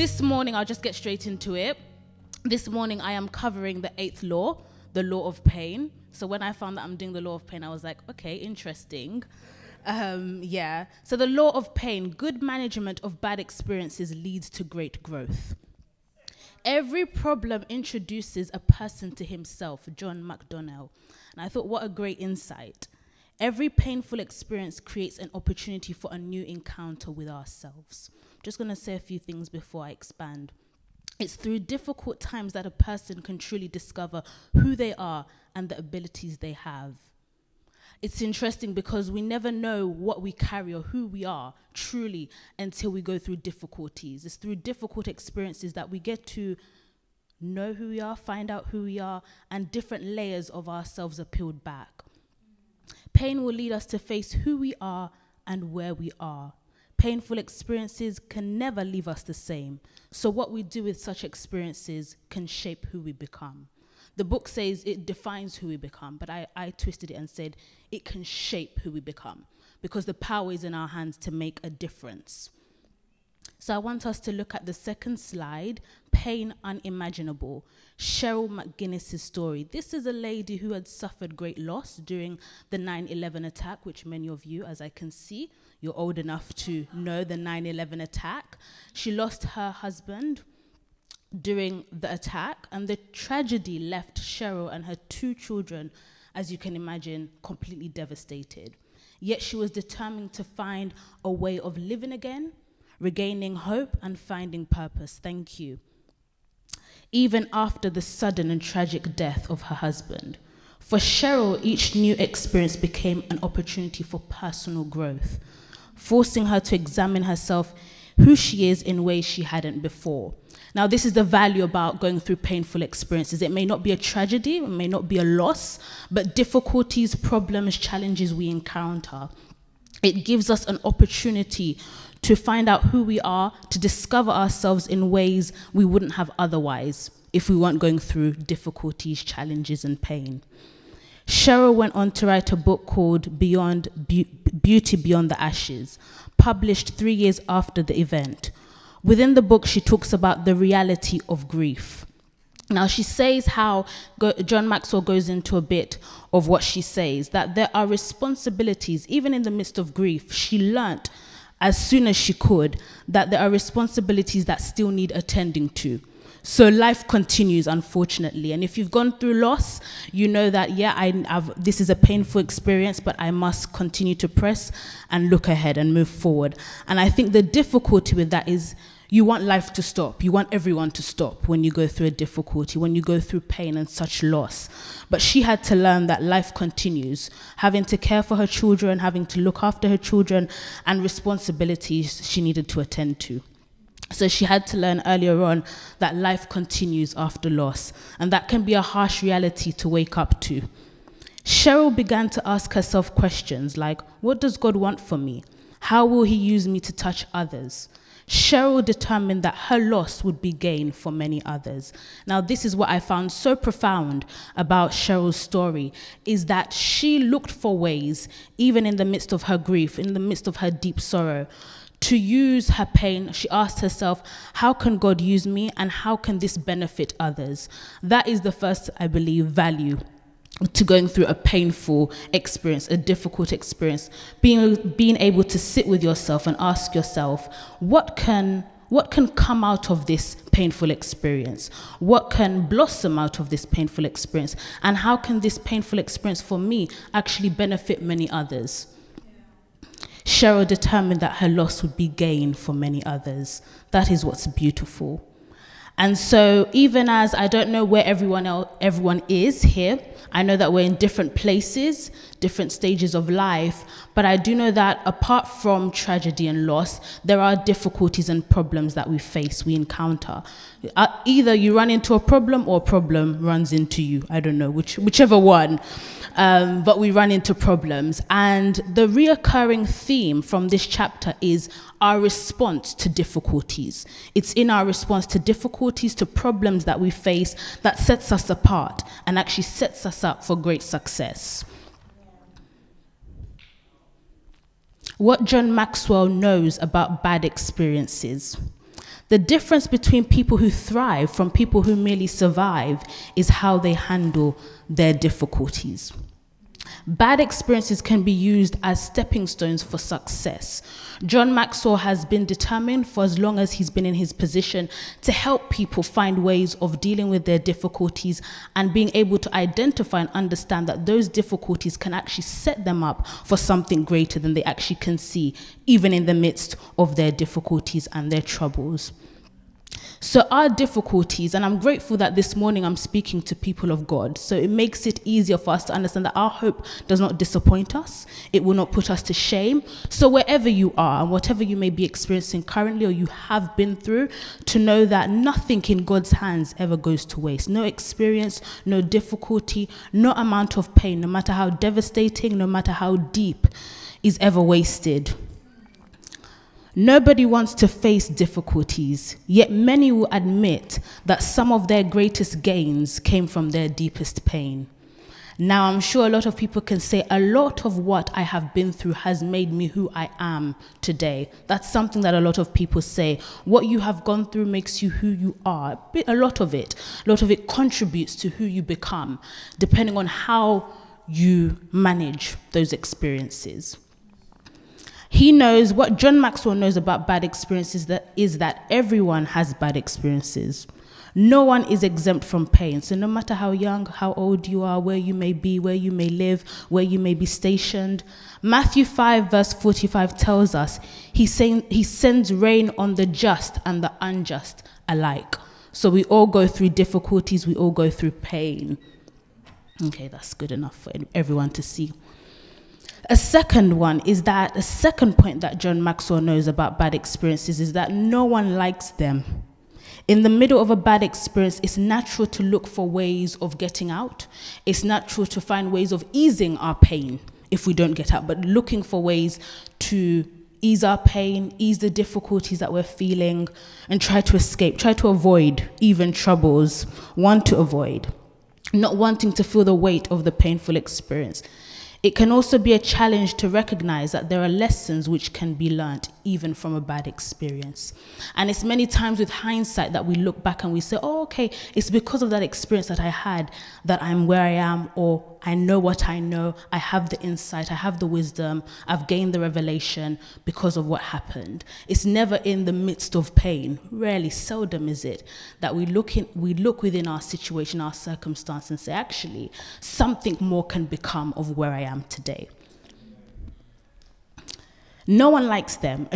this morning, I'll just get straight into it. This morning, I am covering the 8th law, the law of pain. So when I found that I'm doing the law of pain, I was like, okay, interesting. So the law of pain, good management of bad experiences leads to great growth. Every problem introduces a person to himself, John McDonnell. And I thought, what a great insight. Every painful experience creates an opportunity for a new encounter with ourselves. I'm just going to say a few things before I expand. It's through difficult times that a person can truly discover who they are and the abilities they have. It's interesting because we never know what we carry or who we are truly until we go through difficulties. It's through difficult experiences that we get to know who we are, find out who we are, and different layers of ourselves are peeled back. Pain will lead us to face who we are and where we are. Painful experiences can never leave us the same. So what we do with such experiences can shape who we become. The book says it defines who we become, but I twisted it and said it can shape who we become because the power is in our hands to make a difference. So I want us to look at the second slide, Pain Unimaginable, Cheryl McGuinness's story. This is a lady who had suffered great loss during the 9/11 attack, which many of you, as I can see, you're old enough to know the 9/11 attack. She lost her husband during the attack, and the tragedy left Cheryl and her 2 children, as you can imagine, completely devastated. Yet she was determined to find a way of living again, regaining hope and finding purpose. Thank you. Even after the sudden and tragic death of her husband. For Cheryl, each new experience became an opportunity for personal growth, forcing her to examine herself, who she is in ways she hadn't before. Now, this is the value about going through painful experiences. It may not be a tragedy, it may not be a loss, but difficulties, problems, challenges we encounter. It gives us an opportunity to find out who we are, to discover ourselves in ways we wouldn't have otherwise if we weren't going through difficulties, challenges, and pain. Cheryl went on to write a book called Beauty Beyond the Ashes, published 3 years after the event. Within the book, she talks about the reality of grief. Now, she says how John Maxwell goes into a bit of what she says, that there are responsibilities, even in the midst of grief. She learnt as soon as she could that there are responsibilities that still need attending to. So life continues, unfortunately. And if you've gone through loss, you know that, this is a painful experience, but I must continue to press and look ahead and move forward. And I think the difficulty with that is you want life to stop. You want everyone to stop when you go through a difficulty, when you go through pain and such loss. But she had to learn that life continues, having to care for her children, having to look after her children, and responsibilities she needed to attend to. So she had to learn earlier on that life continues after loss, and that can be a harsh reality to wake up to. Cheryl began to ask herself questions like, what does God want from me? How will he use me to touch others? Cheryl determined that her loss would be gain for many others. Now, this is what I found so profound about Cheryl's story, is that she looked for ways, even in the midst of her grief, in the midst of her deep sorrow, to use her pain. She asked herself, how can God use me and how can this benefit others? That is the first, I believe, value to going through a painful experience, a difficult experience, being able to sit with yourself and ask yourself, what can come out of this painful experience? What can blossom out of this painful experience? And how can this painful experience for me actually benefit many others? Cheryl determined that her loss would be gain for many others. That is what's beautiful. And so even as I don't know where everyone is here, I know that we're in different places, different stages of life, but I do know that apart from tragedy and loss, there are difficulties and problems that we face, we encounter. Either you run into a problem or a problem runs into you. I don't know, whichever one. But we run into problems. And the reoccurring theme from this chapter is our response to difficulties. It's in our response to difficulties, to problems that we face, that sets us apart and actually sets us up for great success. What John Maxwell knows about bad experiences. The difference between people who thrive from people who merely survive is how they handle their difficulties. Bad experiences can be used as stepping stones for success. John Maxwell has been determined for as long as he's been in his position to help people find ways of dealing with their difficulties and being able to identify and understand that those difficulties can actually set them up for something greater than they actually can see, even in the midst of their difficulties and their troubles. So our difficulties, and I'm grateful that this morning I'm speaking to people of God, so it makes it easier for us to understand that our hope does not disappoint us. It will not put us to shame. So wherever you are and whatever you may be experiencing currently or you have been through, to know that nothing in God's hands ever goes to waste. No experience, no difficulty, no amount of pain, no matter how devastating, no matter how deep, is ever wasted. Nobody wants to face difficulties, yet many will admit that some of their greatest gains came from their deepest pain. Now, I'm sure a lot of people can say a lot of what I have been through has made me who I am today. That's something that a lot of people say. What you have gone through makes you who you are. A lot of it contributes to who you become, depending on how you manage those experiences. He knows what John Maxwell knows about bad experiences is that everyone has bad experiences. No one is exempt from pain. So no matter how young, how old you are, where you may be, where you may live, where you may be stationed, Matthew 5 verse 45 tells us he sends rain on the just and the unjust alike. So we all go through difficulties, we all go through pain. Okay, that's good enough for everyone to see. A second point that John Maxwell knows about bad experiences is that no one likes them. In the middle of a bad experience, it's natural to look for ways of getting out. It's natural to find ways of easing our pain if we don't get out, but looking for ways to ease our pain, ease the difficulties that we're feeling, and try to escape, try to avoid even troubles, want to avoid, not wanting to feel the weight of the painful experience. It can also be a challenge to recognize that there are lessons which can be learned even from a bad experience. And it's many times with hindsight that we look back and we say, oh, okay, it's because of that experience that I had that I'm where I am, or I know what I know, I have the insight, I have the wisdom, I've gained the revelation because of what happened. It's never in the midst of pain, rarely, seldom is it, that we look within our situation, our circumstance, and say, actually, something more can become of where I am today. No one likes them.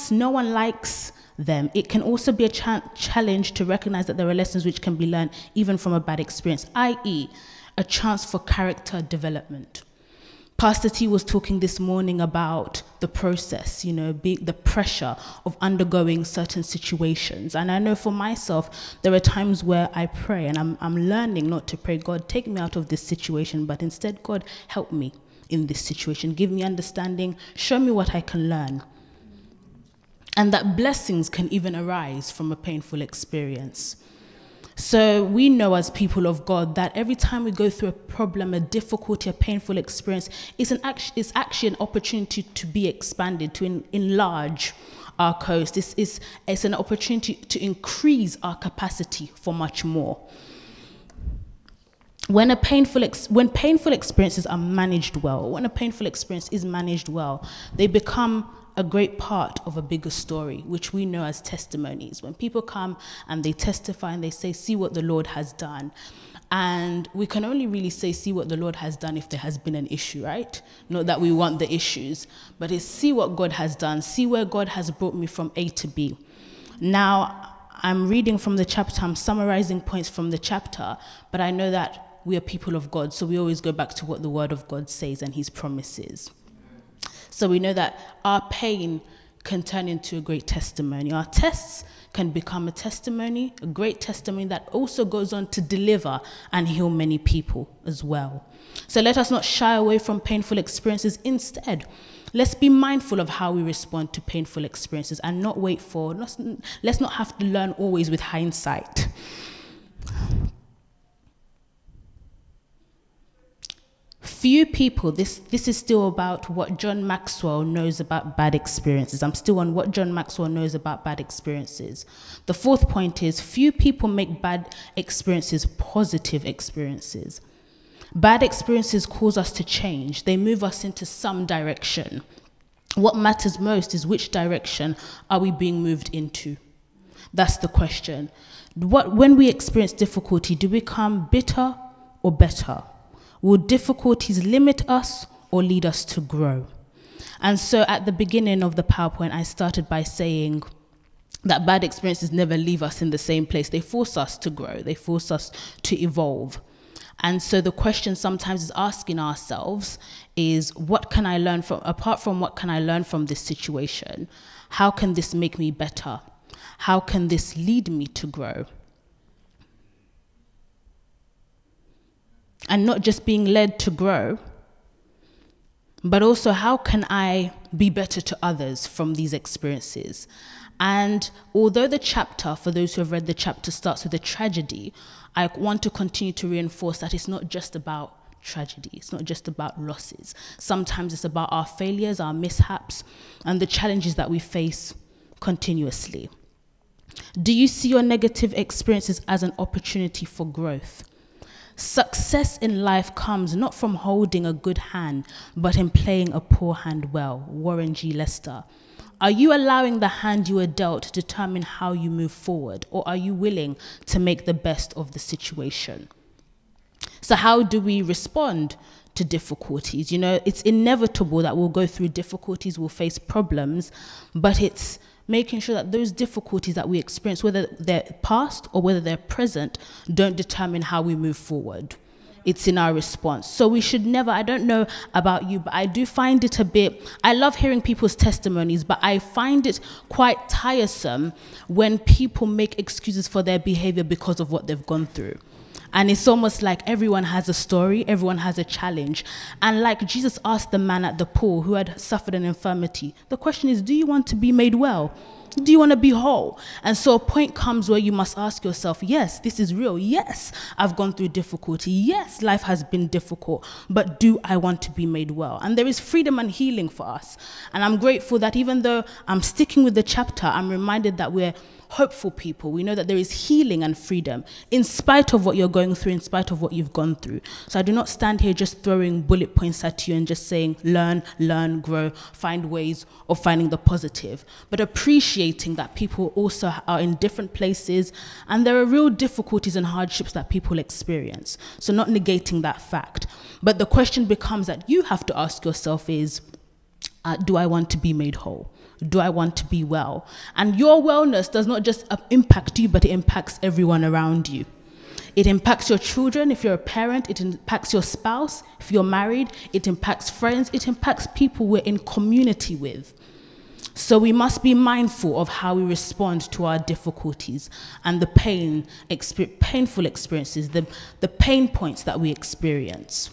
No one likes them. It can also be a challenge to recognize that there are lessons which can be learned even from a bad experience, i.e., a chance for character development. Pastor T was talking this morning about the process, the pressure of undergoing certain situations. And I know for myself, there are times where I pray and I'm learning not to pray, God, take me out of this situation, but instead, God, help me in this situation. Give me understanding. Show me what I can learn. And that blessings can even arise from a painful experience. So we know as people of God that every time we go through a problem, a difficulty, a painful experience, it's actually an opportunity to be expanded, to enlarge our coast. It's an opportunity to increase our capacity for much more. When painful experiences are managed well, when a painful experience is managed well, they become a great part of a bigger story, which we know as testimonies. When people come and they testify and they say, see what the Lord has done. And we can only really say, see what the Lord has done if there has been an issue, right? Not that we want the issues, but it's see what God has done, see where God has brought me from A to B. Now, I'm reading from the chapter, I'm summarizing points from the chapter, but I know that we are people of God, so we always go back to what the Word of God says and His promises. So we know that our pain can turn into a great testimony. Our tests can become a testimony, a great testimony that also goes on to deliver and heal many people as well. So let us not shy away from painful experiences. Instead, let's be mindful of how we respond to painful experiences and not let's not have to learn always with hindsight. Few people, this is still about what John Maxwell knows about bad experiences. I'm still on what John Maxwell knows about bad experiences. The fourth point is, few people make bad experiences positive experiences. Bad experiences cause us to change. They move us into some direction. What matters most is which direction are we being moved into? That's the question. When we experience difficulty, do we become bitter or better? Will difficulties limit us or lead us to grow? And so at the beginning of the PowerPoint, I started by saying that bad experiences never leave us in the same place. They force us to grow. They force us to evolve. And so the question sometimes is asking ourselves is, what can I learn from, apart from what can I learn from this situation? How can this make me better? How can this lead me to grow? And not just being led to grow, but also how can I be better to others from these experiences? And although the chapter, for those who have read the chapter, starts with a tragedy, I want to continue to reinforce that it's not just about tragedy. It's not just about losses. Sometimes it's about our failures, our mishaps, and the challenges that we face continuously. Do you see your negative experiences as an opportunity for growth? Success in life comes not from holding a good hand, but in playing a poor hand well. Warren G. Lester. Are you allowing the hand you were dealt to determine how you move forward, or are you willing to make the best of the situation? So how do we respond to difficulties? You know, it's inevitable that we'll go through difficulties, we'll face problems, but it's making sure that those difficulties that we experience, whether they're past or whether they're present, don't determine how we move forward. It's in our response. So we should never, I don't know about you, but I do find it a bit, I love hearing people's testimonies, but I find it quite tiresome when people make excuses for their behavior because of what they've gone through. And it's almost like everyone has a story, everyone has a challenge. And like Jesus asked the man at the pool who had suffered an infirmity, the question is, do you want to be made well? Do you want to be whole? And so a point comes where you must ask yourself, yes, this is real. Yes, I've gone through difficulty. Yes, life has been difficult, but do I want to be made well? And there is freedom and healing for us. And I'm grateful that even though I'm sticking with the chapter, I'm reminded that we're hopeful people. We know that there is healing and freedom in spite of what you're going through, in spite of what you've gone through. So I do not stand here just throwing bullet points at you and just saying, learn, grow, find ways of finding the positive, but appreciating that people also are in different places and there are real difficulties and hardships that people experience. So not negating that fact. But the question becomes that you have to ask yourself is, do I want to be made whole? Do I want to be well? And your wellness does not just impact you, but it impacts everyone around you. It impacts your children, if you're a parent. It impacts your spouse, if you're married. It impacts friends. It impacts people we're in community with. So we must be mindful of how we respond to our difficulties and the painful experiences, the pain points that we experience.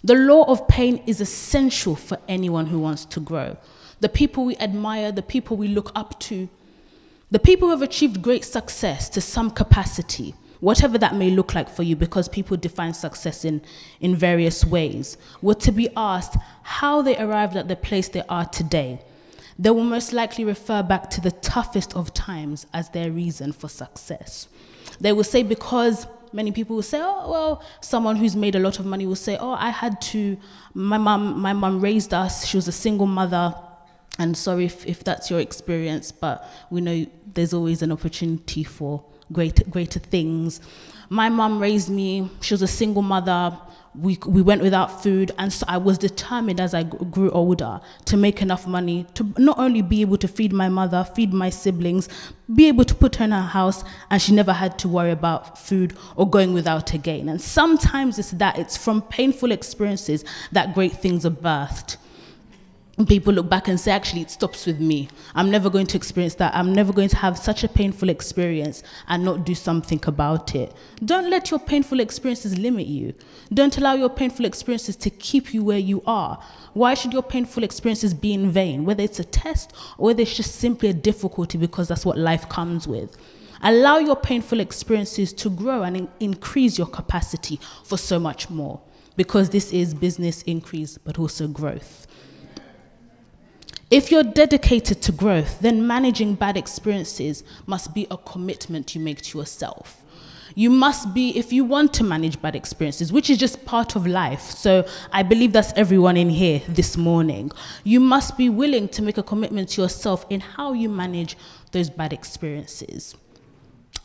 The law of pain is essential for anyone who wants to grow. The people we admire, the people we look up to, the people who have achieved great success to some capacity, whatever that may look like for you, because people define success in various ways, were to be asked how they arrived at the place they are today. They will most likely refer back to the toughest of times as their reason for success. They will say, because many people will say, oh, well, someone who's made a lot of money will say, oh, my mom raised us, she was a single mother. And sorry if that's your experience, but we know there's always an opportunity for greater things. My mom raised me, she was a single mother, we went without food, and so I was determined as I grew older to make enough money to not only be able to feed my mother, feed my siblings, be able to put her in her house, and she never had to worry about food or going without again. And sometimes it's from painful experiences that great things are birthed. People look back and say, actually, it stops with me. I'm never going to experience that. I'm never going to have such a painful experience and not do something about it. Don't let your painful experiences limit you. Don't allow your painful experiences to keep you where you are. Why should your painful experiences be in vain? Whether it's a test or whether it's just simply a difficulty because that's what life comes with. Allow your painful experiences to grow and increase your capacity for so much more. because this is business increase, but also growth. If you're dedicated to growth, then managing bad experiences must be a commitment you make to yourself. You must be, if you want to manage bad experiences, which is just part of life, so I believe that's everyone in here this morning, you must be willing to make a commitment to yourself in how you manage those bad experiences.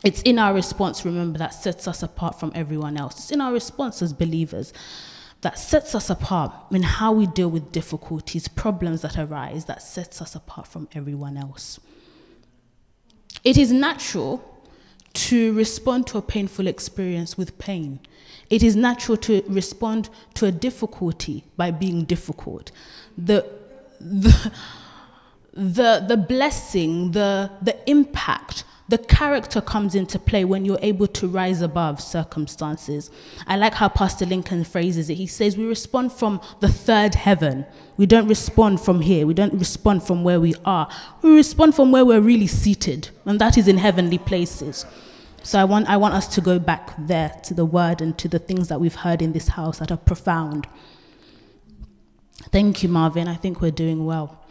It's in our response, remember, that sets us apart from everyone else. It's in our response as believers that sets us apart in how we deal with difficulties, problems that arise, that sets us apart from everyone else. It is natural to respond to a painful experience with pain. It is natural to respond to a difficulty by being difficult. The blessing, the impact, the character comes into play when you're able to rise above circumstances. I like how Pastor Lincoln phrases it. He says, we respond from the third heaven. We don't respond from here. We don't respond from where we are. We respond from where we're really seated, and that is in heavenly places. So I want us to go back there to the word and to the things that we've heard in this house that are profound. Thank you, Marvin. I think we're doing well.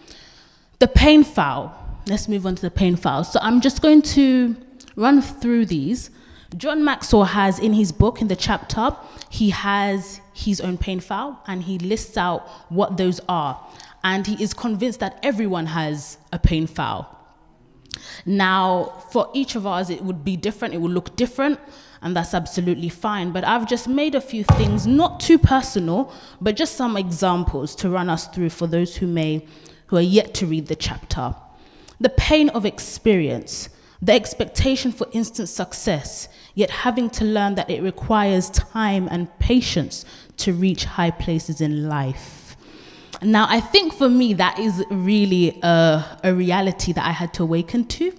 The pain foul. Let's move on to the pain foul. So I'm just going to run through these. John Maxwell has in his book, in the chapter, he has his own pain foul, and he lists out what those are. And he is convinced that everyone has a pain foul. Now, for each of us, it would be different, it would look different, and that's absolutely fine. But I've just made a few things, not too personal, but just some examples to run us through for those who are yet to read the chapter. The pain of experience, the expectation for instant success, yet having to learn that it requires time and patience to reach high places in life. Now, I think for me, that is really a reality that I had to awaken to.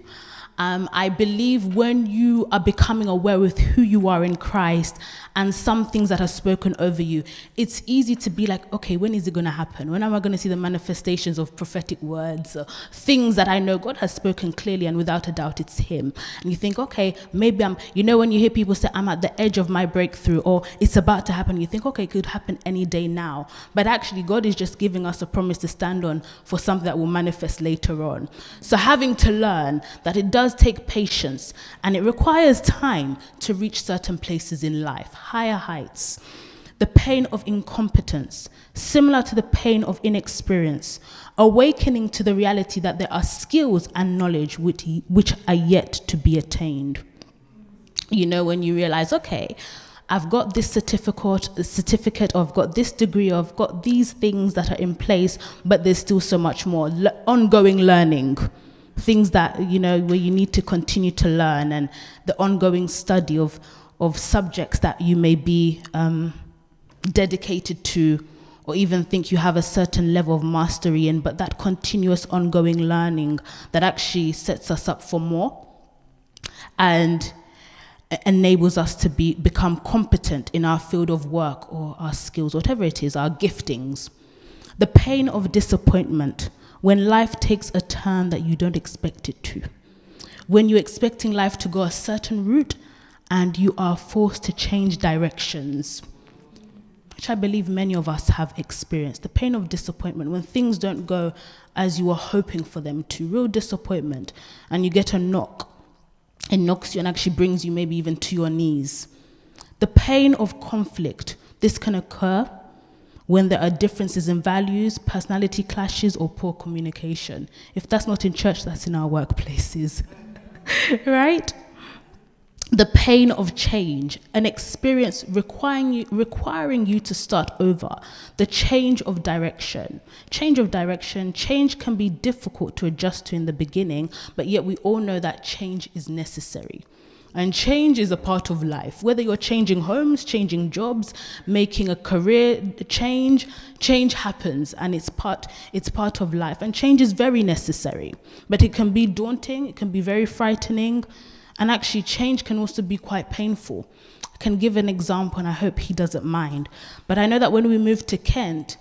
I believe when you are becoming aware with who you are in Christ and some things that are spoken over you, it's easy to be like, okay, when is it going to happen? When am I going to see the manifestations of prophetic words, or things that I know God has spoken clearly and without a doubt it's him? And you think, okay, maybe when you hear people say, I'm at the edge of my breakthrough, or it's about to happen, you think, okay, it could happen any day now. But actually, God is just giving us a promise to stand on for something that will manifest later on. So having to learn that it does take patience and it requires time to reach certain places in life, higher heights. The pain of incompetence, similar to the pain of inexperience, awakening to the reality that there are skills and knowledge which are yet to be attained. When you realize, okay, I've got this certificate, or I've got this degree, or I've got these things that are in place, but there's still so much more. Ongoing learning. Things that, where you need to continue to learn, and the ongoing study of subjects that you may be dedicated to, or even think you have a certain level of mastery in, but that continuous ongoing learning that actually sets us up for more and enables us to become competent in our field of work or our skills, whatever it is, our giftings. The pain of disappointment, when life takes a turn that you don't expect it to. When you're expecting life to go a certain route and you are forced to change directions, which I believe many of us have experienced. The pain of disappointment, when things don't go as you were hoping for them to, real disappointment, and you get a knock. It knocks you and actually brings you maybe even to your knees. The pain of conflict, this can occur when there are differences in values, personality clashes, or poor communication. If that's not in church, that's in our workplaces, right? The pain of change, an experience requiring you to start over. The change of direction. Change can be difficult to adjust to in the beginning, but yet we all know that change is necessary. And change is a part of life. Whether you're changing homes, changing jobs, making a career change happens, and it's part of life. And change is very necessary, but it can be daunting, it can be very frightening, and actually change can also be quite painful. I can give an example, and I hope he doesn't mind. But I know that when we moved to Kent,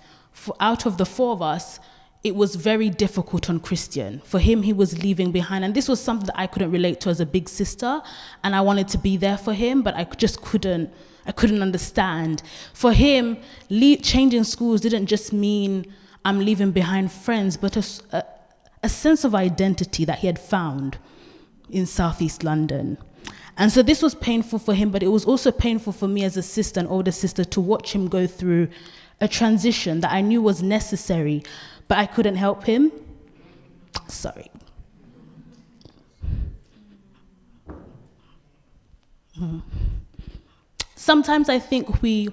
out of the four of us, it was very difficult on Christian. For him, he was leaving behind. And this was something that I couldn't relate to as a big sister. And I wanted to be there for him, but I just couldn't I couldn't understand. For him, changing schools didn't just mean I'm leaving behind friends, but a sense of identity that he had found in Southeast London. And so this was painful for him, but it was also painful for me as a sister, an older sister, to watch him go through a transition that I knew was necessary, but I couldn't help him. Sorry. Sometimes I think we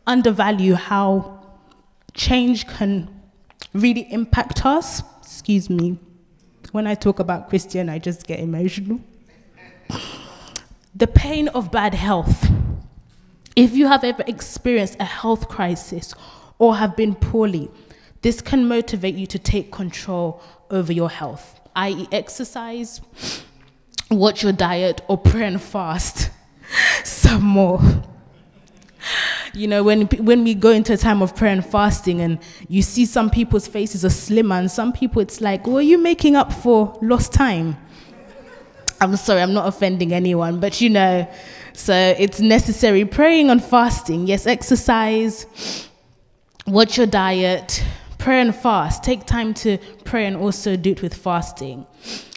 undervalue how change can really impact us. Excuse me. When I talk about Christian, I just get emotional. The pain of bad health. If you have ever experienced a health crisis or have been poorly, this can motivate you to take control over your health, i.e. exercise, watch your diet, or pray and fast. Some more. You know, when we go into a time of prayer and fasting and you see some people's faces are slimmer and some people it's like, well, are you making up for lost time? I'm sorry, I'm not offending anyone, but you know, so it's necessary. Praying and fasting, yes, exercise, watch your diet, pray and fast. Take time to pray and also do it with fasting.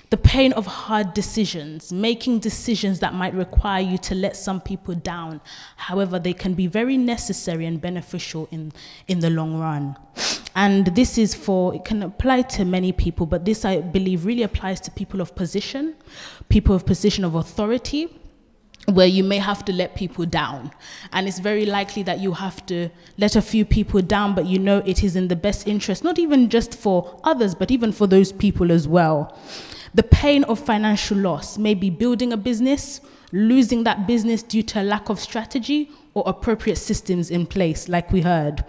The pain of hard decisions, making decisions that might require you to let some people down. However, they can be very necessary and beneficial in the long run. And this is it can apply to many people, but this I believe really applies to people of position of authority, where you may have to let people down. And it's very likely that you have to let a few people down, but you know it is in the best interest, not even just for others, but even for those people as well. The pain of financial loss, maybe building a business, losing that business due to a lack of strategy or appropriate systems in place, like we heard.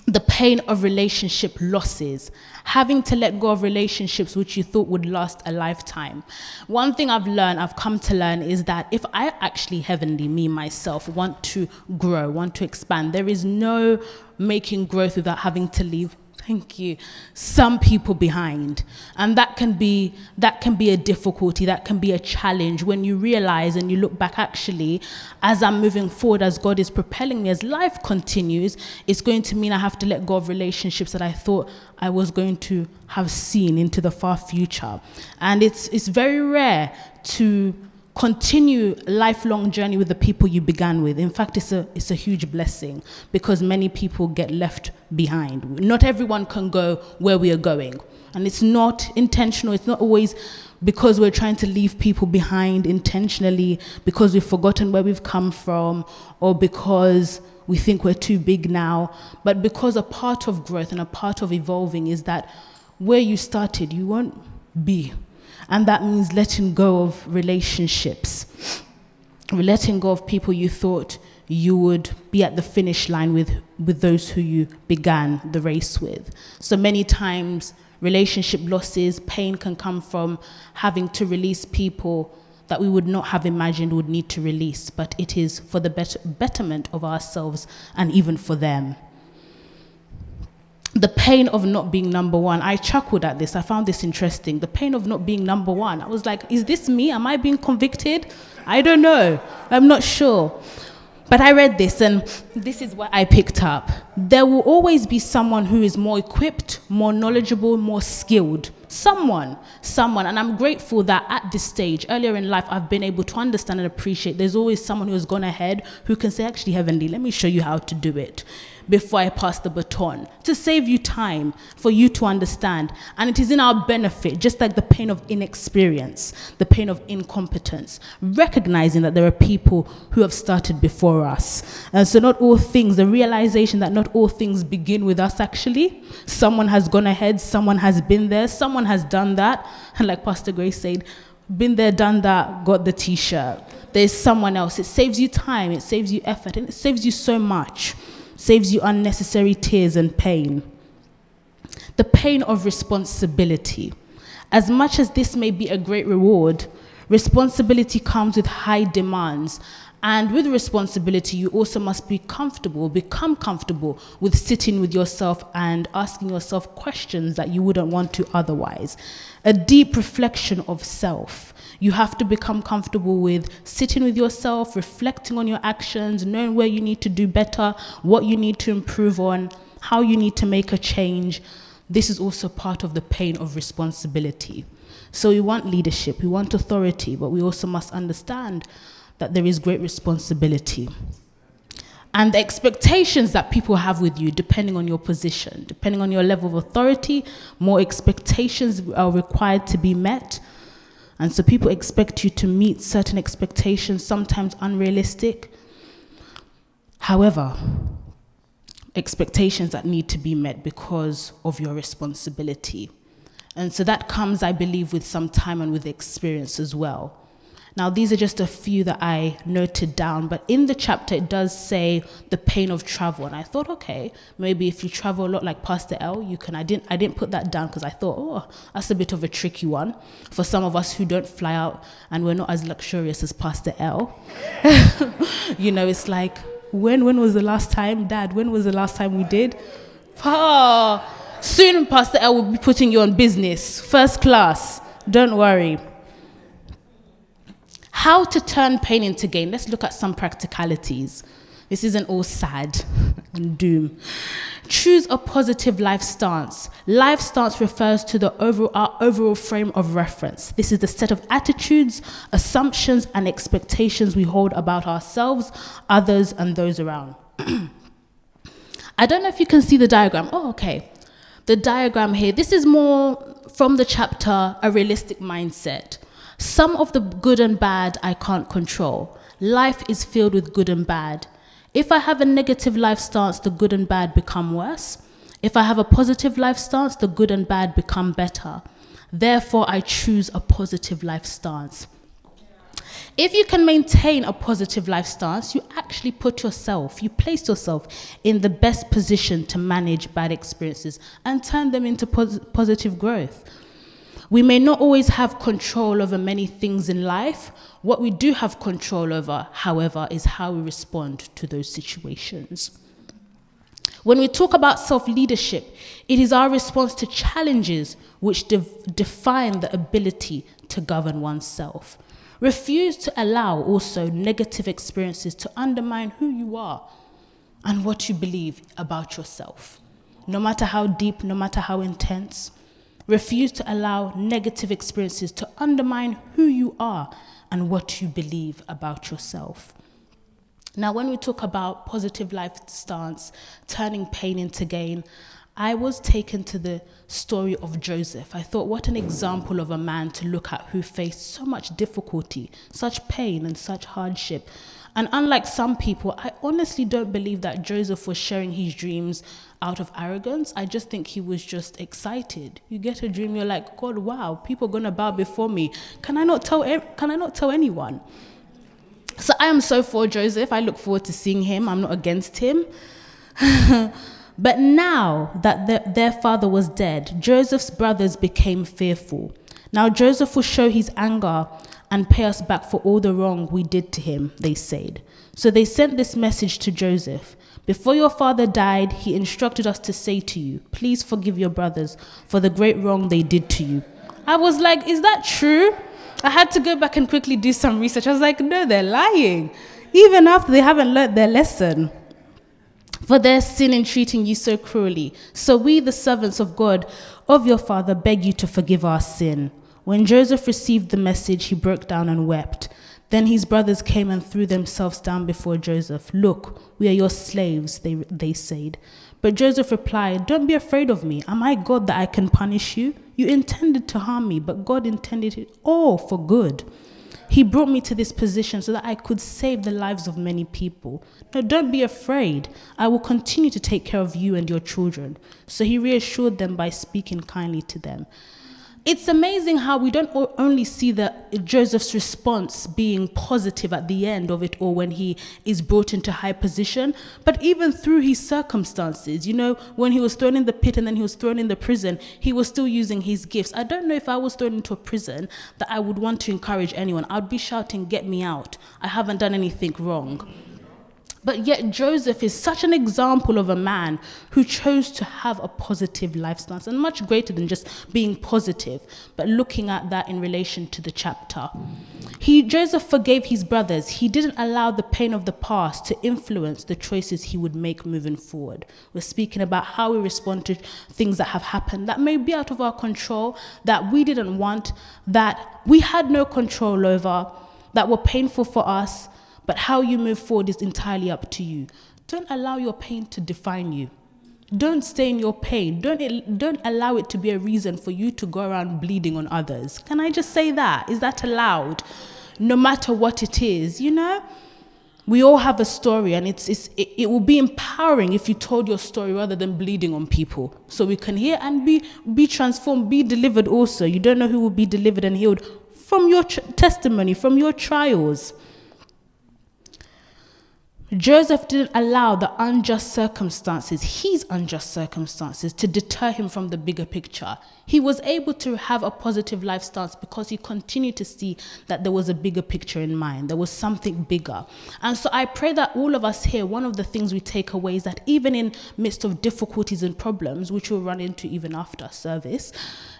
The pain of relationship losses, having to let go of relationships which you thought would last a lifetime. One thing I've come to learn is that if I actually heavenly, me, myself, want to grow, want to expand, there is no making growth without having to leave, thank you, some people behind. And that can be a difficulty, that can be a challenge when you realize and you look back, actually, as I'm moving forward, as God is propelling me, as life continues, it's going to mean I have to let go of relationships that I thought I was going to have seen into the far future. And it's very rare to continue a lifelong journey with the people you began with. In fact, it's a huge blessing because many people get left behind. Not everyone can go where we are going. And it's not intentional. It's not always because we're trying to leave people behind intentionally, because we've forgotten where we've come from, or because we think we're too big now. But because a part of growth and a part of evolving is that where you started, you won't be. And that means letting go of relationships, letting go of people you thought you would be at the finish line with those who you began the race with. So many times, relationship losses, pain can come from having to release people that we would not have imagined would need to release, but it is for the betterment of ourselves and even for them. The pain of not being number one. I chuckled at this. I found this interesting. The pain of not being number one. I was like, is this me? Am I being convicted? I don't know. I'm not sure. But I read this, and this is what I picked up. There will always be someone who is more equipped, more knowledgeable, more skilled. Someone. And I'm grateful that at this stage, earlier in life, I've been able to understand and appreciate there's always someone who has gone ahead who can say, actually, Heavenly, let me show you how to do it before I pass the baton, to save you time, for you to understand. And it is in our benefit, just like the pain of inexperience, the pain of incompetence, recognizing that there are people who have started before us. And so not all things, the realization that not all things begin with us, actually. Someone has gone ahead, someone has been there, someone has done that. And like Pastor Grace said, been there, done that, got the t-shirt. There's someone else. It saves you time, it saves you effort, and it saves you so much. Saves you unnecessary tears and pain. The pain of responsibility. As much as this may be a great reward, responsibility comes with high demands. And with responsibility, you also must become comfortable with sitting with yourself and asking yourself questions that you wouldn't want to otherwise. A deep reflection of self. You have to become comfortable with sitting with yourself, reflecting on your actions, knowing where you need to do better, what you need to improve on, how you need to make a change. This is also part of the pain of responsibility. So we want leadership, we want authority, but we also must understand that there is great responsibility. And the expectations that people have with you, depending on your position, depending on your level of authority, more expectations are required to be met. And so people expect you to meet certain expectations, sometimes unrealistic. However, expectations that need to be met because of your responsibility. And so that comes, I believe, with some time and with experience as well. Now, these are just a few that I noted down, but in the chapter, it does say the pain of travel. And I thought, okay, maybe if you travel a lot like Pastor L, you can, I didn't put that down because I thought, oh, that's a bit of a tricky one for some of us who don't fly out and we're not as luxurious as Pastor L. You know, it's like, when was the last time, Dad, when was the last time we did? Oh, soon Pastor L will be putting you on business, first class, don't worry. How to turn pain into gain. Let's look at some practicalities. This isn't all sad and doom. Choose a positive life stance. Life stance refers to our overall frame of reference. This is the set of attitudes, assumptions, and expectations we hold about ourselves, others, and those around. I don't know if you can see the diagram. Oh, okay. The diagram here, this is more from the chapter, A Realistic Mindset. Some of the good and bad I can't control. Life is filled with good and bad. If I have a negative life stance, the good and bad become worse. If I have a positive life stance, the good and bad become better. Therefore, I choose a positive life stance. If you can maintain a positive life stance, you actually you place yourself in the best position to manage bad experiences and turn them into positive growth. We may not always have control over many things in life. What we do have control over, however, is how we respond to those situations. When we talk about self-leadership, it is our response to challenges which define the ability to govern oneself. Refuse to allow also negative experiences to undermine who you are and what you believe about yourself. No matter how deep, no matter how intense, refuse to allow negative experiences to undermine who you are and what you believe about yourself. Now, when we talk about positive life stance, turning pain into gain, I was taken to the story of Joseph. I thought, what an example of a man to look at who faced so much difficulty, such pain and such hardship. And unlike some people, I honestly don't believe that Joseph was sharing his dreams out of arrogance. I just think he was just excited. You get a dream, you're like, God, wow, people are going to bow before me. Can I not tell anyone? So I am so for Joseph. I look forward to seeing him. I'm not against him. But now that their father was dead, Joseph's brothers became fearful. Now Joseph will show his anger and pay us back for all the wrong we did to him, they said. So they sent this message to Joseph. Before your father died, he instructed us to say to you, please forgive your brothers for the great wrong they did to you. I was like, is that true? I had to go back and quickly do some research. I was like, no, they're lying. Even after they haven't learnt their lesson. For their sin in treating you so cruelly. So we, the servants of God, of your father, beg you to forgive our sin. When Joseph received the message, he broke down and wept. Then his brothers came and threw themselves down before Joseph. Look, we are your slaves, they said. But Joseph replied, don't be afraid of me. Am I God that I can punish you? You intended to harm me, but God intended it all for good. He brought me to this position so that I could save the lives of many people. No, don't be afraid. I will continue to take care of you and your children. So he reassured them by speaking kindly to them. It's amazing how we don't only see Joseph's response being positive at the end of it all when he is brought into high position, but even through his circumstances, you know, when he was thrown in the pit and then he was thrown in the prison, he was still using his gifts. I don't know if I was thrown into a prison that I would want to encourage anyone. I'd be shouting, "Get me out. I haven't done anything wrong." But yet Joseph is such an example of a man who chose to have a positive life stance, and much greater than just being positive, but looking at that in relation to the chapter. Joseph forgave his brothers. He didn't allow the pain of the past to influence the choices he would make moving forward. We're speaking about how we respond to things that have happened that may be out of our control, that we didn't want, that we had no control over, that were painful for us. But how you move forward is entirely up to you. Don't allow your pain to define you. Don't stay in your pain. Don't allow it to be a reason for you to go around bleeding on others. Can I just say that? Is that allowed? No matter what it is, you know? We all have a story, and it will be empowering if you told your story rather than bleeding on people. So we can hear and be transformed, be delivered also. You don't know who will be delivered and healed from your testimony, from your trials. Joseph didn't allow the his unjust circumstances, to deter him from the bigger picture. He was able to have a positive life stance because he continued to see that there was a bigger picture in mind. There was something bigger. And so I pray that all of us here, one of the things we take away is that even in midst of difficulties and problems, which we'll run into even after service,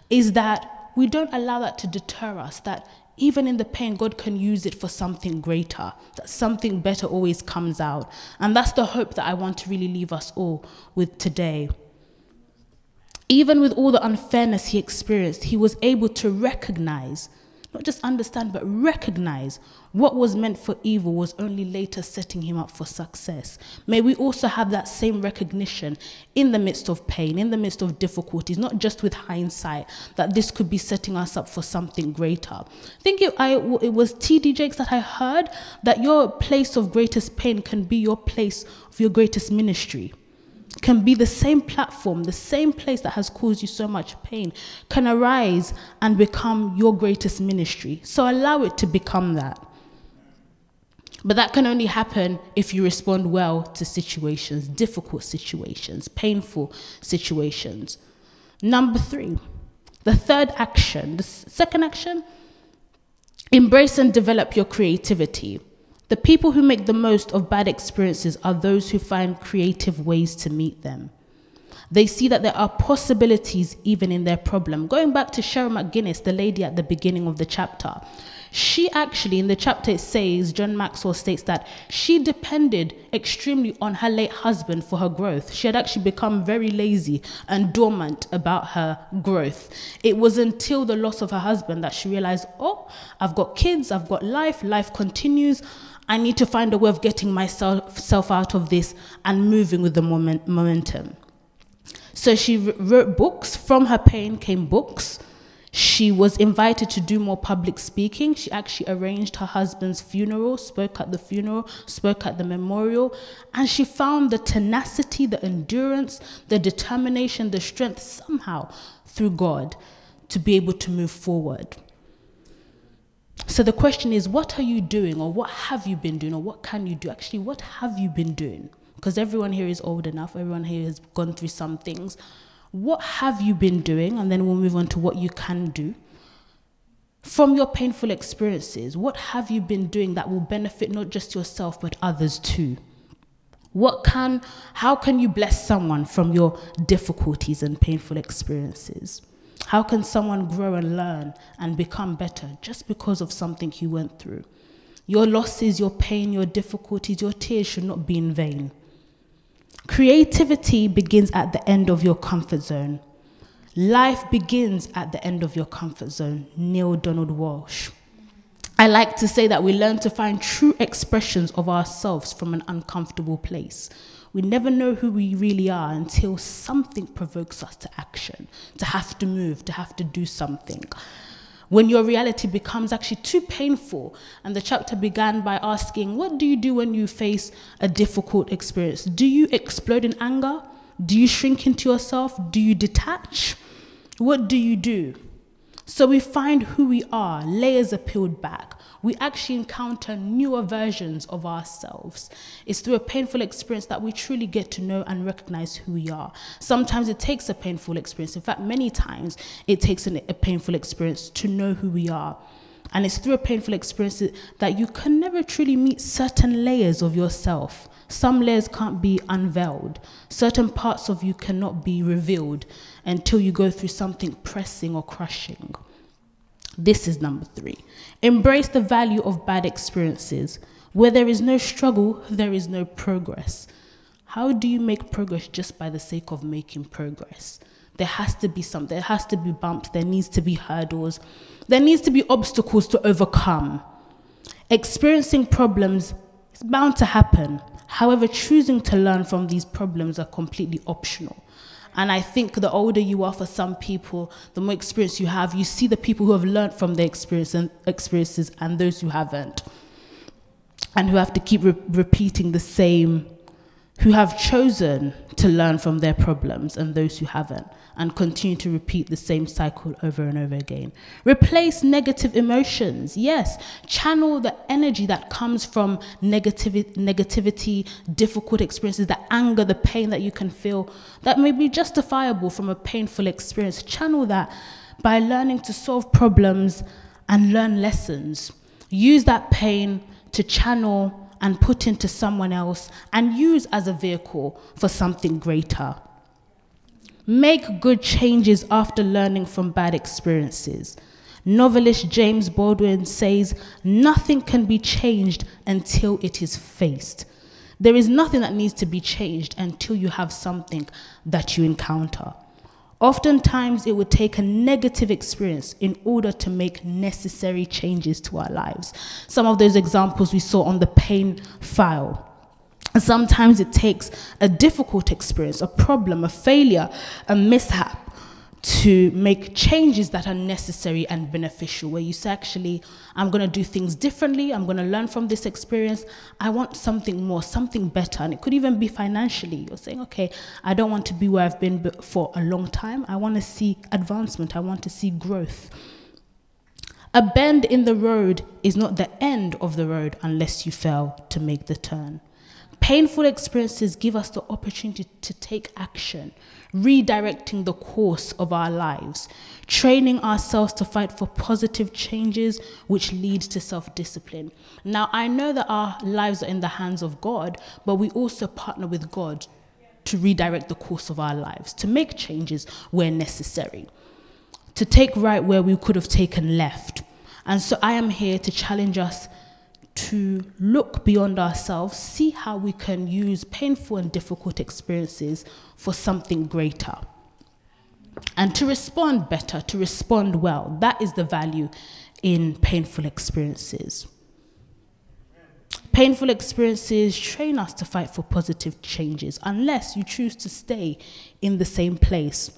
is that we don't allow that to deter us, that even in the pain, God can use it for something greater, that something better always comes out. And that's the hope that I want to really leave us all with today. Even with all the unfairness he experienced, he was able to recognize, not just understand, but recognize what was meant for evil was only later setting him up for success. May we also have that same recognition in the midst of pain, in the midst of difficulties, not just with hindsight, that this could be setting us up for something greater. I think it was T.D. Jakes that I heard that your place of greatest pain can be your place of your greatest ministry. Can be the same platform, the same place that has caused you so much pain, can arise and become your greatest ministry. So allow it to become that. But that can only happen if you respond well to situations, difficult situations, painful situations. Number 3, the third action, the second action, embrace and develop your creativity. The people who make the most of bad experiences are those who find creative ways to meet them. They see that there are possibilities even in their problem. Going back to Cheryl McGuinness, the lady at the beginning of the chapter, she actually, in the chapter it says, John Maxwell states that she depended extremely on her late husband for her growth. She had actually become very lazy and dormant about her growth. It was until the loss of her husband that she realized, oh, I've got kids, I've got life continues. I need to find a way of getting myself out of this and moving with the momentum. So she wrote books. From her pain came books. She was invited to do more public speaking. She actually arranged her husband's funeral, spoke at the funeral, spoke at the memorial, and she found the tenacity, the endurance, the determination, the strength somehow through God to be able to move forward. So the question is, what are you doing, or what have you been doing, or what can you do? Actually, what have you been doing? Because everyone here is old enough, everyone here has gone through some things. What have you been doing? And then we'll move on to what you can do. From your painful experiences, what have you been doing that will benefit not just yourself, but others too? How can you bless someone from your difficulties and painful experiences? How can someone grow and learn and become better just because of something you went through? Your losses, your pain, your difficulties, your tears should not be in vain. Creativity begins at the end of your comfort zone. Life begins at the end of your comfort zone. Neil Donald Walsh. I like to say that we learn to find true expressions of ourselves from an uncomfortable place. We never know who we really are until something provokes us to action, to have to move, to have to do something. When your reality becomes actually too painful, and the chapter began by asking, what do you do when you face a difficult experience? Do you explode in anger? Do you shrink into yourself? Do you detach? What do you do? So we find who we are, layers are peeled back. We actually encounter newer versions of ourselves. It's through a painful experience that we truly get to know and recognize who we are. Sometimes it takes a painful experience. In fact, many times it takes a painful experience to know who we are. And it's through a painful experience that you can never truly meet certain layers of yourself. Some layers can't be unveiled. Certain parts of you cannot be revealed until you go through something pressing or crushing. This is number 3. Embrace the value of bad experiences. Where there is no struggle, there is no progress. How do you make progress just by the sake of making progress? There has to be something. There has to be bumps. There needs to be hurdles. There needs to be obstacles to overcome. Experiencing problems is bound to happen. However, choosing to learn from these problems are completely optional. And I think the older you are for some people, the more experience you have, you see the people who have learned from their experiences and those who haven't. And who have to keep repeating the same, who have chosen to learn from their problems and those who haven't, and continue to repeat the same cycle over and over again. Replace negative emotions. Yes, channel the energy that comes from negativity, difficult experiences, the anger, the pain that you can feel that may be justifiable from a painful experience. Channel that by learning to solve problems and learn lessons. Use that pain to channel and put into someone else and use as a vehicle for something greater. Make good changes after learning from bad experiences. Novelist James Baldwin says, "Nothing can be changed until it is faced." There is nothing that needs to be changed until you have something that you encounter. Oftentimes, it would take a negative experience in order to make necessary changes to our lives. Some of those examples we saw on the pain file. Sometimes it takes a difficult experience, a problem, a failure, a mishap to make changes that are necessary and beneficial, where you say, actually, I'm going to do things differently. I'm going to learn from this experience. I want something more, something better. And it could even be financially. You're saying, okay, I don't want to be where I've been for a long time. I want to see advancement. I want to see growth. A bend in the road is not the end of the road unless you fail to make the turn. Painful experiences give us the opportunity to take action, redirecting the course of our lives, training ourselves to fight for positive changes which lead to self-discipline. Now, I know that our lives are in the hands of God, but we also partner with God to redirect the course of our lives, to make changes where necessary, to take right where we could have taken left. And so I am here to challenge us to look beyond ourselves, see how we can use painful and difficult experiences for something greater. And to respond better, to respond well. That is the value in painful experiences. Painful experiences train us to fight for positive changes, unless you choose to stay in the same place.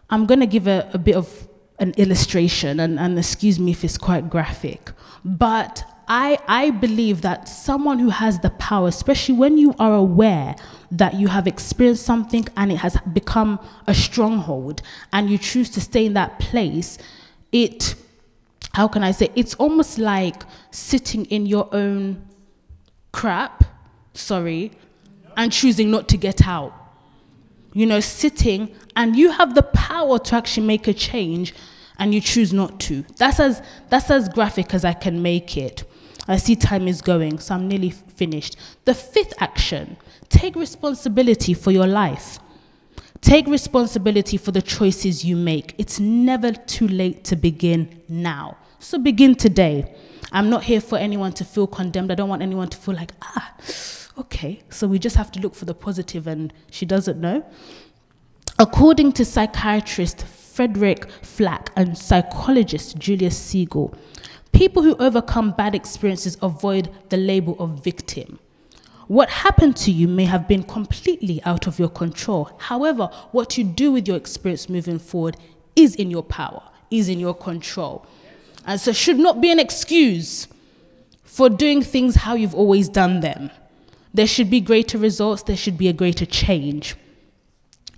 I'm going to give a bit of an illustration, and excuse me if it's quite graphic, but I believe that someone who has the power, especially when you are aware that you have experienced something and it has become a stronghold and you choose to stay in that place, it's almost like sitting in your own crap, and choosing not to get out. You know, sitting, and you have the power to actually make a change and you choose not to. That's as graphic as I can make it. I see time is going, so I'm nearly finished. The 5th action, take responsibility for your life. Take responsibility for the choices you make. It's never too late to begin now. So begin today. I'm not here for anyone to feel condemned. I don't want anyone to feel like, okay, so we just have to look for the positive and she doesn't know. According to psychiatrist Frederick Flack and psychologist Julius Siegel, people who overcome bad experiences avoid the label of victim. What happened to you may have been completely out of your control. However, what you do with your experience moving forward is in your power, is in your control. And so should not be an excuse for doing things how you've always done them. There should be greater results. There should be a greater change.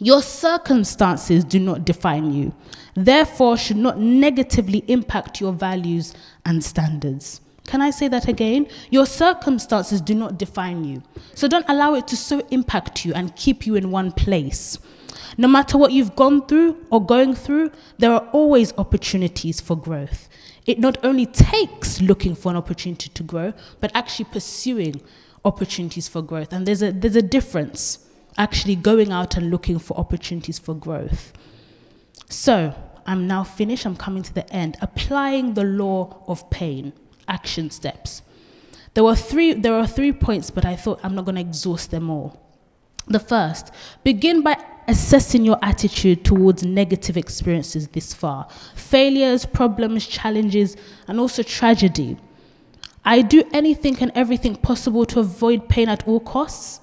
Your circumstances do not define you, therefore should not negatively impact your values and standards. Can I say that again? Your circumstances do not define you. So don't allow it to so impact you and keep you in one place. No matter what you've gone through or going through, there are always opportunities for growth. It not only takes looking for an opportunity to grow, but actually pursuing opportunities for growth. And there's a difference actually going out and looking for opportunities for growth. So I'm now finished. I'm coming to the end. Applying the law of pain. Action steps. There are three points, but I thought I'm not going to exhaust them all. The first, begin by assessing your attitude towards negative experiences this far. Failures, problems, challenges, and also tragedy. I do anything and everything possible to avoid pain at all costs.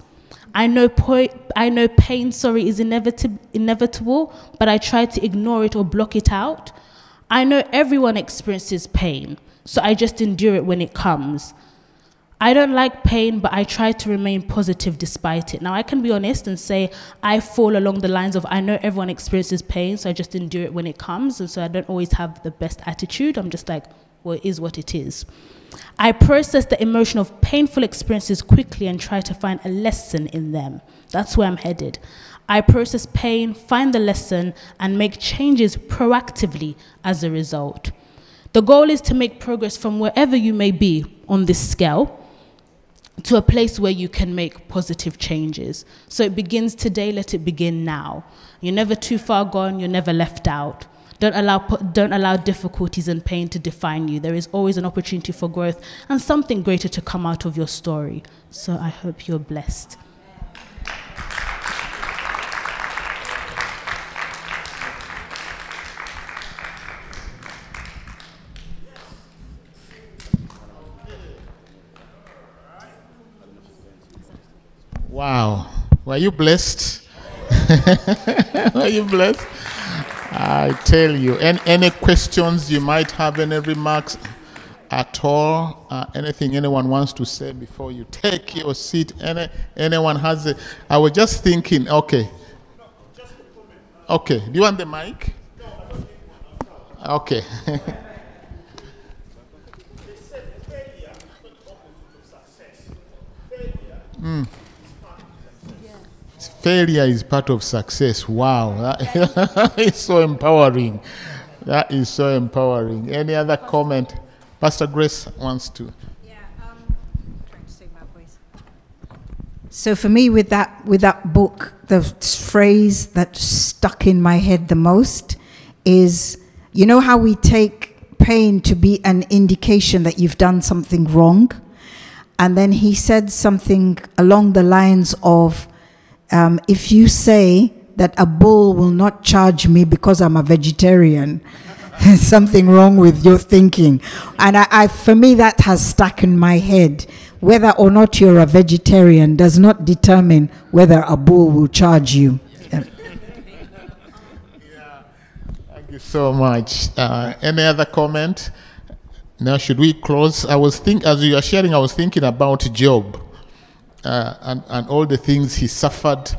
I know pain, is inevitable, but I try to ignore it or block it out. I know everyone experiences pain, so I just endure it when it comes. I don't like pain, but I try to remain positive despite it. Now, I can be honest and say I fall along the lines of I know everyone experiences pain, so I just endure it when it comes, and so I don't always have the best attitude. I'm just like, well, it is what it is. I process the emotion of painful experiences quickly and try to find a lesson in them. That's where I'm headed. I process pain, find the lesson, and make changes proactively as a result. The goal is to make progress from wherever you may be on this scale to a place where you can make positive changes. So it begins today, let it begin now. You're never too far gone, you're never left out. Don't allow difficulties and pain to define you. There is always an opportunity for growth and something greater to come out of your story. So I hope you're blessed. Wow. Were you blessed? Were you blessed? I tell you, any questions you might have, any remarks at all, anything anyone wants to say before you take your seat, anyone has it? I was just thinking, okay. Okay, do you want the mic? Okay. Failure is part of success. Wow, that is so empowering. That is so empowering. Any other comment? Pastor Grace wants to. Yeah, trying to save my voice. So for me, with that book, the phrase that stuck in my head the most is, you know how we take pain to be an indication that you've done something wrong? And then he said something along the lines of, if you say that a bull will not charge me because I'm a vegetarian, there's something wrong with your thinking. And for me, that has stuck in my head. Whether or not you're a vegetarian does not determine whether a bull will charge you. Yeah. Thank you so much. Any other comment? Now, should we close? As you are sharing, I was thinking about Job. And all the things he suffered.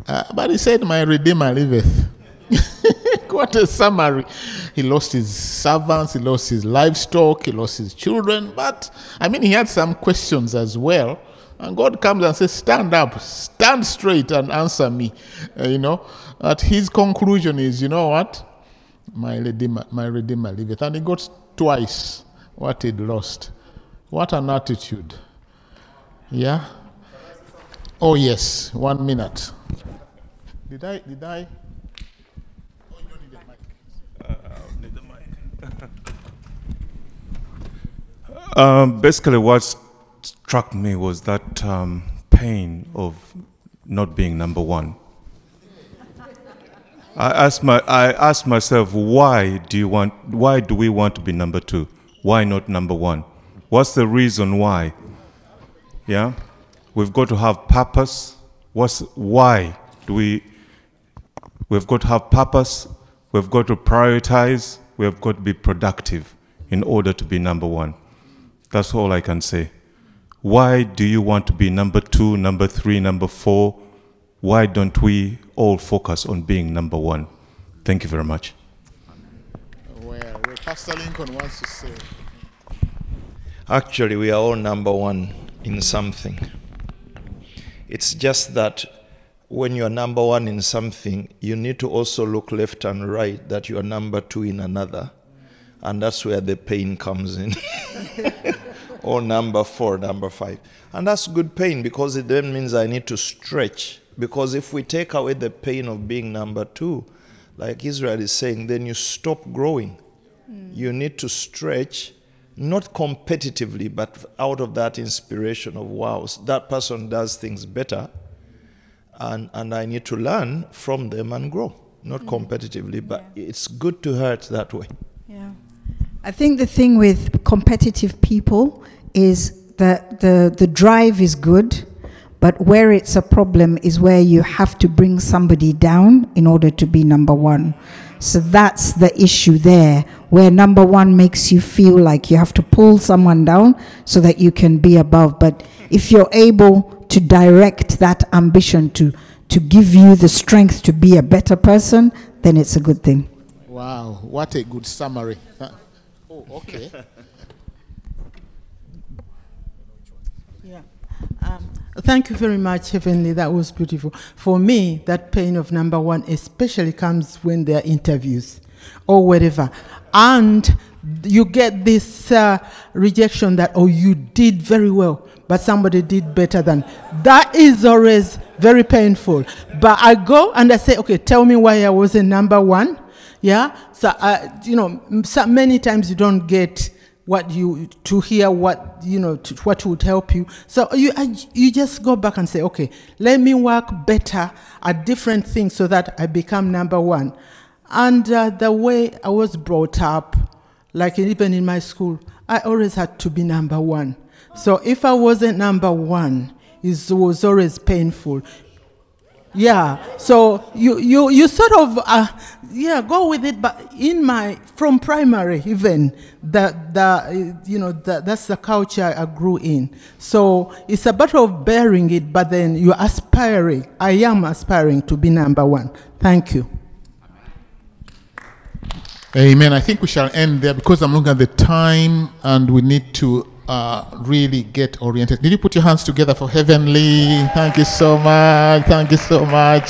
But he said, my Redeemer liveth. What a summary. He lost his servants, he lost his livestock, he lost his children. But, I mean, he had some questions as well. And God comes and says, stand up, stand straight and answer me. But his conclusion is, you know what? My Redeemer liveth. And he got twice what he'd lost. What an attitude. Yeah? Oh, yes. 1 minute. Did I? Oh, you don't need the mic. I'll need the mic. Basically, what struck me was that pain of not being number one. I asked myself, why do we want to be number two? Why not number one? What's the reason why? Yeah? We've got to have purpose. Why do we've got to have purpose, we've got to prioritize, we've got to be productive in order to be number one. That's all I can say. Why do you want to be number two, number three, number four? why don't we all focus on being number one? Thank you very much. Well, Pastor Lincoln wants to say. Actually, we are all number one in something. It's just that when you are number one in something, you need to also look left and right that you are number two in another. And that's where the pain comes in. Or number 4, number 5. And that's good pain, because it then means I need to stretch. Because if we take away the pain of being number 2, like Israel is saying, then you stop growing. You need to stretch, not competitively, but out of that inspiration of, wow, that person does things better. And I need to learn from them and grow, not competitively, but it's good to hurt that way. Yeah. I think the thing with competitive people is that the drive is good, but where it's a problem is where you have to bring somebody down in order to be number one. So that's the issue there, where number one makes you feel like you have to pull someone down so that you can be above. But if you're able to direct that ambition to give you the strength to be a better person, then it's a good thing. Wow, what a good summary. Oh, okay. Yeah. Thank you very much, Heavenly. That was beautiful. For me, that pain of number one especially comes when there are interviews or whatever. And you get this rejection that, oh, you did very well, but somebody did better than. That is always very painful. But I go and I say, okay, tell me why I wasn't number one. Yeah? So, so many times you don't get to hear what, what would help you. So you just go back and say, okay, let me work better at different things so that I become number one. And the way I was brought up, like even in my school, I always had to be number one. So if I wasn't number one, it was always painful. Yeah, so you sort of go with it, but from primary even that's the culture I grew in. So it's a matter of bearing it, but then you're aspiring. I am aspiring to be number one. Thank you. Amen. I think we shall end there because I'm looking at the time and we need to really get oriented. Did you put your hands together for Heavenly? Thank you so much. Thank you so much.